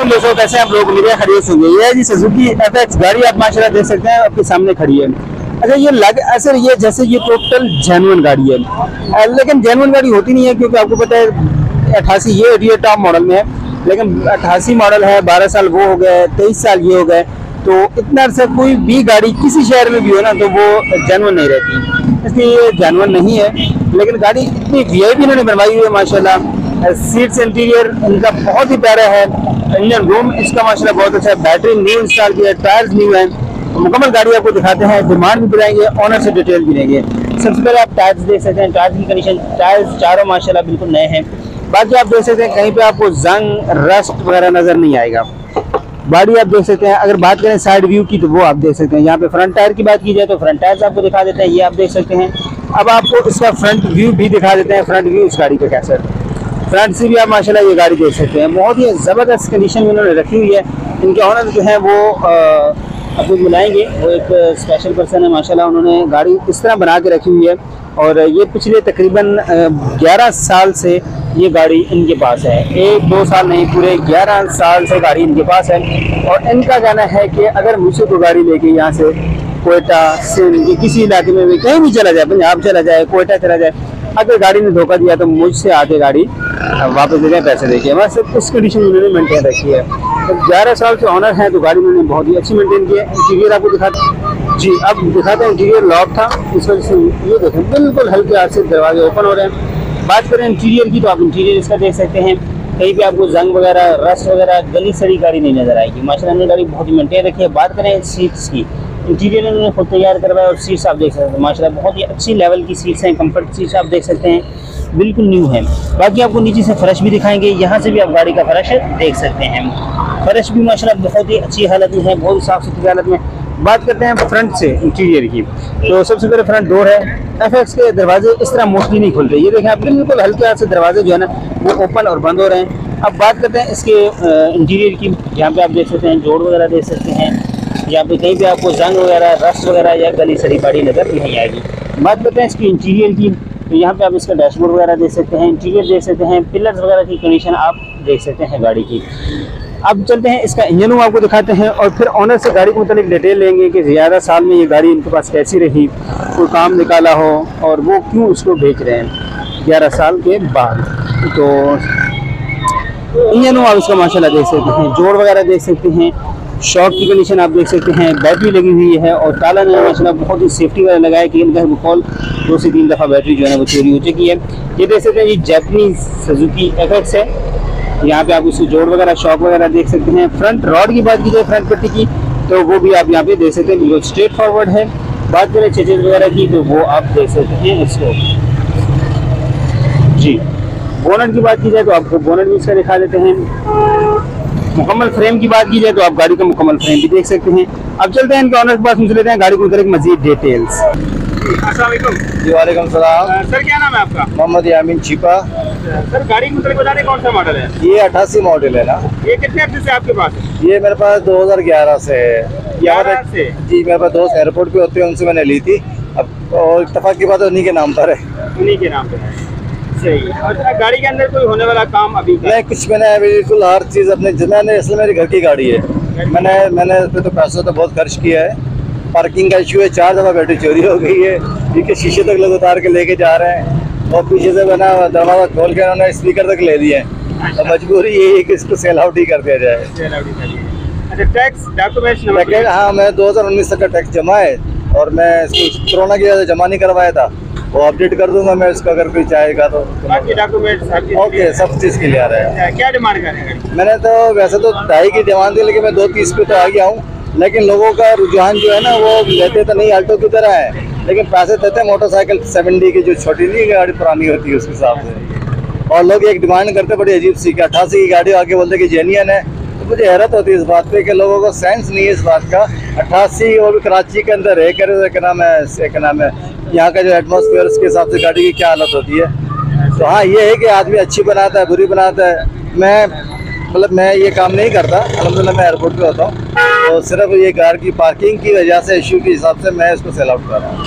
वालेकुम दोस्तों, कैसे आप लोग? मेरे खरीद होंगे। ये है जी सुजुकी एफएक्स गाड़ी, आप माशाल्लाह देख सकते हैं आपके सामने खड़ी है। अच्छा, ये लग असर ये जैसे ये टोटल जेन्युइन गाड़ी है, लेकिन जेन्युइन गाड़ी होती नहीं है, क्योंकि आपको पता है 88 ये टॉप मॉडल में है, लेकिन 88 मॉडल है, 12 साल वो हो गए, 23 साल ये हो गए, तो इतना अर्सा कोई भी गाड़ी किसी शहर में भी हो ना तो वो जेन्युइन नहीं रहती, इसलिए ये जेन्युइन नहीं है। लेकिन गाड़ी इतनी वीआईपी इन्होंने बनवाई हुई है माशाल्लाह। सीट्स इंटीरियर इनका बहुत ही प्यारा है, इंजन रूम इसका माशाल्लाह बहुत अच्छा है, बैटरी न्यू इंस्टॉल की है, टायर्स न्यू हैं। मुकम्मल गाड़ी आपको दिखाते हैं, डिमांड भी दिलाएंगे, ऑनर से डिटेल भी लेंगे। सबसे पहले आप टायर्स देख सकते हैं, टायर्स की कंडीशन, टायर्स चारों माशाल्लाह बिल्कुल नए हैं। बाकी आप देख सकते हैं कहीं पे आपको जंग रस्ट वगैरह नजर नहीं आएगा। गाड़ी आप देख सकते हैं, अगर बात करें साइड व्यू की तो वो आप देख सकते हैं। यहाँ पे फ्रंट टायर की बात की जाए तो फ्रंट टायर्स आपको दिखा देते हैं, ये आप देख सकते हैं। अब आपको इसका फ्रंट व्यू भी दिखा देते हैं, फ्रंट व्यू इस गाड़ी का कैसा है। फ्रंट से भी आप माशाल्लाह ये गाड़ी देख सकते हैं, बहुत ही ज़बरदस्त कंडीशन में उन्होंने रखी हुई है। इनके ऑनर जो हैं वो आपको बुलाएंगे, वो एक स्पेशल पर्सन है माशाल्लाह, उन्होंने गाड़ी इस तरह बना के रखी हुई है। और ये पिछले तकरीबन 11 साल से ये गाड़ी इनके पास है, 1-2 साल नहीं, पूरे 11 साल से गाड़ी इनके पास है। और इनका कहना है कि अगर मुझसे कोई गाड़ी लेके यहाँ से कोयटा सिंध किसी इलाके में भी कहीं भी चला जाए, पंजाब चला जाए, कोयटा चला जाए, अगर गाड़ी ने धोखा दिया तो मुझसे आके गाड़ी वापस दे दें, पैसे देके। हमारे सिर्फ इस कंडीशन में उन्होंने मेंटेन रखी है। तो 11 साल से ऑनर है, तो गाड़ी उन्होंने बहुत ही अच्छी मेंटेन की है। इंटीरियर आपको दिखाते जी, अब दिखाते हैं। इंटीरियर लॉक था, इस वजह से ये देखें बिल्कुल हल्के हाथ से दरवाजे ओपन हो रहे हैं। बात करें इंटीरियर की तो आप इंटीरियर इसका देख सकते हैं, कहीं पे आपको जंग वगैरह रस्ट वगैरह गली सड़ी गाड़ी नहीं नजर आएगी माशाल्लाह, ने गाड़ी बहुत ही मेंटेन रखी है। बात करें सीट्स की, इंटीरियर इन्होंने खुद तैयार करवाया और सीट्स आप देख सकते हैं माशाल्लाह बहुत ही अच्छी लेवल की सीट्स हैं, कंफर्ट सीट्स आप देख सकते हैं, बिल्कुल न्यू है। बाकी आपको नीचे से फर्श भी दिखाएंगे, यहाँ से भी आप गाड़ी का फर्श देख सकते हैं। फर्श भी माशाल्लाह बहुत ही अच्छी हालत में है, बहुत ही साफ सुथरी हालत में। बात करते हैं फ्रंट से इंटीरियर की, तो सबसे पहले फ्रंट डोर है। एफएक्स के दरवाजे इस तरह मोस्टली नहीं खुलते, ये देखें आप बिल्कुल हल्के हाथ से दरवाजे जो है ना वो ओपन और बंद हो रहे हैं। अब बात करते हैं इसके इंटीरियर की, यहाँ पे आप देख सकते हैं जोड़ वगैरह देख सकते हैं, यहाँ पे कहीं पे आपको जंग वगैरह रस्ट वगैरह या गली सड़ी पड़ी नजर नहीं आएगी। बात करते हैं इसकी इंटीरियर की, तो यहाँ पे आप इसका डैशबोर्ड वगैरह देख सकते हैं, इंटीरियर देख सकते हैं, पिलर्स वगैरह की कंडीशन आप देख सकते हैं गाड़ी की। अब चलते हैं इसका इंजन रूम आपको दिखाते हैं और फिर ऑनर से गाड़ी को मतलब डिटेल लेंगे कि 11 साल में ये गाड़ी इनके पास कैसी रही, कोई काम निकाला हो और वो क्यों इसको बेच रहे हैं 11 साल के बाद। तो इंजन रूम आप इसका माशाल्लाह देख सकते हैं, जोड़ वगैरह देख सकते हैं, शॉक की कंडीशन आप देख सकते हैं, बैटरी लगी हुई है और ताला ने माशाल्लाह बहुत ही सेफ्टी वाला लगाया कि इनका कॉल 2 से 3 दफ़ा बैटरी जो है ना वो चोरी हो चुकी है। ये देख सकते हैं ये जैपनीज सुजुकी एफएक्स है, यहाँ पे आप इसके जोड़ वगैरह शॉक वगैरह देख सकते हैं। फ्रंट रॉड की बात की जाए फ्रंट पट्टी की, तो वो भी आप यहाँ पे देख सकते हैं, बिल्कुल स्ट्रेट फॉरवर्ड है। बात करें चेजेस वगैरह की तो वो आप देख सकते हैं इसको जी। बोनट की बात की जाए तो आपको बोनट भी इसका दिखा देते हैं। मुकम्मल फ्रेम की बात की जाए तो आप गाड़ी का मुकम्मल फ्रेम भी देख सकते हैं। अब चलते हैं इनके ऑनर के पास, पूछ लेते हैं गाड़ी को लेकर मजीद डिटेल्स। अस्सलाम वालेकुम। जी वालेकुम सलाम। सर क्या नाम है आपका? मोहम्मद यामीन छिपा। सर गाड़ी को बता दें कौन सा मॉडल है? ये 88 मॉडल है ना। ये कितने हफ्ते से आपके पास है? ये मेरे पास 2011 से है। 11 से? जी, मेरे पास दोस्त एयरपोर्ट पे होते हैं, उनसे मैंने ली थी। अब और इत्तेफाक की बात उन्हीं के नाम पर है। उन्हीं के नाम पे है, सही। और गाड़ी के अंदर कोई होने वाला काम अभी नहीं, कुछ मैंने बिल्कुल हर चीज़ अपने, मैंने इसलिए मेरी घर की गाड़ी है, मैंने इस पर तो पैसों तो बहुत खर्च किया है। पार्किंग का इशू है, 4 दफ़ा बैटरी चोरी हो गई है, क्योंकि शीशे तक लोग उतार के लेके जा रहे हैं और पीछे से बना दरवाज़ा खोल के उन्होंने स्पीकर तक ले दिए हैं। तो मजबूरी ये है कि इसको सेल आउट ही कर दिया जाए। अच्छा, टैक्स डॉक्यूमेंट्स? हाँ, मैं 2019 तक का टैक्स जमा है और मैं इसको कोरोना की वजह से जमा नहीं करवाया था, वो अपडेट कर दूंगा मैं इसको, अगर कोई चाहेगा तो। बाकी डॉक्यूमेंट्स ओके, सब चीज़ क्लियर है। क्या डिमांड कर रहे हैं? मैंने तो वैसे तो 2.5 की डिमांड थी, लेकिन मैं 2.30 पे तो आ गया हूँ। लेकिन लोगों का रुझान जो है ना वो लेते तो नहीं आल्टो की तरह है, लेकिन पैसे देते हैं मोटरसाइकिल 70 की, जो छोटी नहीं गाड़ी पुरानी होती है उसके हिसाब से। और लोग एक डिमांड करते बड़ी अजीब सी कि 88 की गाड़ी आके बोलते कि जेन्युइन है। तो मुझे हैरत होती है इस बात पे कि लोगों को सेंस नहीं है इस बात का। 88 वो भी कराची के अंदर है, क्या नाम है यहाँ का जो एटमॉस्फेयर, उसके हिसाब से गाड़ी की क्या हालत होती है। तो हाँ, ये है कि आदमी अच्छी बनाता है, बुरी बनाता है। मैं ये काम नहीं करता, अल्हम्दुलिल्लाह मैं एयरपोर्ट पे होता हूँ, तो सिर्फ ये कार की पार्किंग की वजह से, इशू के हिसाब से मैं इसको सेल आउट कर रहा हूँ।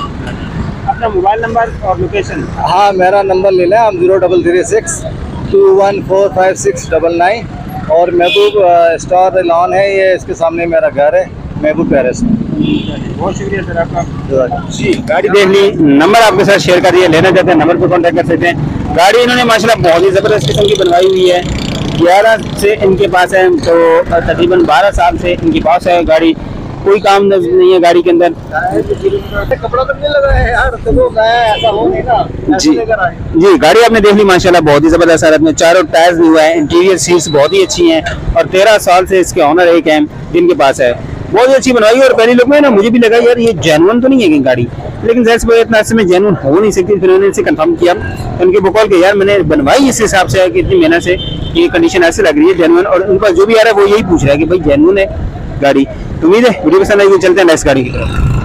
अपना मोबाइल नंबर और लोकेशन? हाँ, मेरा नंबर ले लें आप, 0336 2145 699। और महबूब स्टार लॉन है, ये इसके सामने मेरा घर है, महबूब पैलेस में। बहुत शुक्रिया सर आपका। जी गाड़ी देख ली, नंबर आपके साथ शेयर कर दिया, लेना चाहते हैं नंबर पे कांटेक्ट कर सकते हैं। गाड़ी इन्होंने माशाल्लाह बहुत ही ज़बरदस्त किस्म की बनवाई हुई है, 11 से इनके पास है, तो तकरीबन 12 साल से इनके पास है गाड़ी, कोई काम नहीं है गाड़ी के अंदर। कपड़ा तो नहीं लगा है यार, तो ऐसा हो नहीं ना, जी जी गाड़ी आपने देख ली माशाल्लाह बहुत ही ज़बरदस्त हालत में, चारों टायर्स नहीं हुआ है, इंटीरियर सीट्स बहुत ही अच्छी हैं और 13 साल से इसके ऑनर एक हैं जिनके पास है, बहुत ही अच्छी बनवाई। और पहली लुक में ना मुझे भी लगा यार ये जेन्युइन तो नहीं है कि गाड़ी, लेकिन जैसे इतना में जेन्युइन हो नहीं सकती, फिर उन्होंने इनसे कंफर्म किया, उनके बकौल के यार मैंने बनवाई इस हिसाब से है कि इतनी मेहनत से ये कंडीशन ऐसे लग रही है जेन्युइन, और उनके पास जो भी आ रहा है वो यही पूछ रहा है कि भाई जेन्युइन है गाड़ी। तो उम्मीद है वीडियो पसंद आएगी, चलते हैं नेक्स्ट गाड़ी की तरफ।